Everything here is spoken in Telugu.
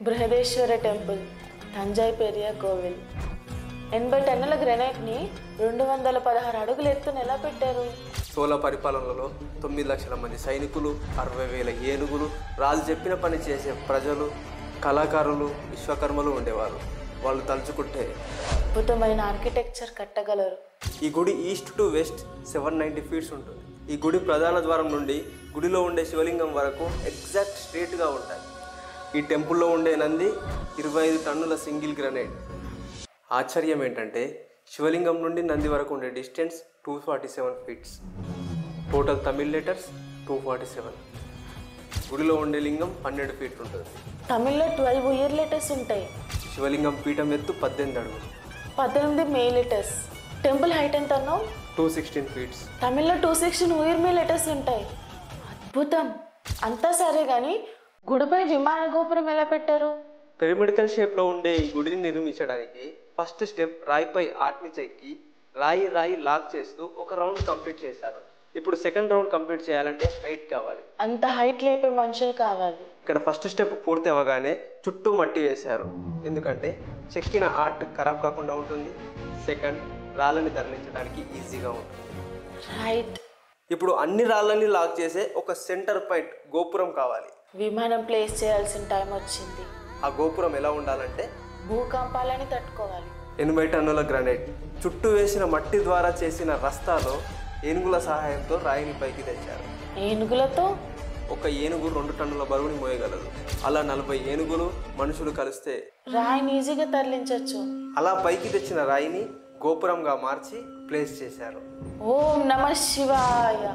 బృహదేశ్వర టెంపుల్, తంజాయి పెరియ కోవిల్. 80 టన్నుల గ్రెనైట్ని 216 అడుగుల ఎత్తున ఎలా పెట్టారు? చోళ పరిపాలనలో 9 లక్షల మంది సైనికులు, 60,000 ఏనుగులు, రాజు చెప్పిన పని చేసే ప్రజలు, కళాకారులు, విశ్వకర్మలు ఉండేవారు. వాళ్ళు తలుచుకుంటే అద్భుతమైన ఆర్కిటెక్చర్ కట్టగలరు. ఈ గుడి ఈస్ట్ టు వెస్ట్ 790 ఫీట్స్ ఉంటుంది. ఈ గుడి ప్రధాన ద్వారం నుండి గుడిలో ఉండే శివలింగం వరకు ఎగ్జాక్ట్ స్ట్రేట్గా ఉంటాయి. ఈ టెంపుల్లో ఉండే నంది 25 టన్నుల సింగిల్ గ్రనైట్. ఆశ్చర్యం ఏంటంటే శివలింగం నుండి నంది వరకు ఉండే distance 247 feets. Total Tamil letters 247. గుడిలో ఉండే లింగం 12 ఫీట్లు ఉంటుంది. తమిళ్లో 12 ఉయిర్ లెటర్స్ ఉంటాయి. శివలింగం పీఠం ఎత్తు 18 అడుగులు. 18 మే లెటర్స్. టెంపుల్ హైట్ ఎంత అన్నావు? 216 ఫీట్స్. తమిళ్లో 216 ఉయిర్ మే లెటర్స్ ఉంటాయి. అద్భుతం. అంతా సరే కానీ గుడిపై విమాన గోపురం ఎలా పెట్టారు? పిరమిడికల్ షేప్లో ఉండే ఈ గుడిని నిర్మించడానికి ఫస్ట్ స్టెప్ రాయిపై ఆర్ట్ని చెక్కి రాయి లాక్ చేస్తూ ఒక రౌండ్ కంప్లీట్ చేశారు. ఇప్పుడు సెకండ్ రౌండ్ కంప్లీట్ చేయాలంటే హైట్ కావాలి. అంత హైట్ లేపే మనుషులు కావాలి. ఇక్కడ ఫస్ట్ స్టెప్ పూర్తి అవ్వగానే చుట్టూ మట్టి వేశారు. ఎందుకంటే చెక్కిన ఆర్ట్ ఖరాబ్ కాకుండా ఉంటుంది. సెకండ్, రాళ్ళని తరలించడానికి ఈజీగా ఉంటుంది. రైట్. ఇప్పుడు అన్ని రాళ్ళని లాక్ చేసే ఒక సెంటర్ పాయింట్ గోపురం కావాలి. విమానం ప్లేస్ చేయాల్సిన టైం వచ్చింది. ఆ గోపురం ఎలా ఉండాలంటే భూకంపాలని తట్టుకోవాలి. 80 టన్నుల గ్రానైట్ చుట్టూ వేసిన మట్టి ద్వారా చేసిన రస్తాలో ఏనుగుల సహాయంతో రాయిని పైకి తెచ్చారు. ఏనుగులతో? ఒక ఏనుగు 2 టన్నుల బరువుని మోయగలదు. అలా 40 ఏనుగులు, మనుషులు కలిస్తే రాయిని ఈజీగా తరలించవచ్చు. అలా పైకి తెచ్చిన రాయిని గోపురంగా మార్చి ప్లేస్ చేశారు. ఓం నమః శివాయ.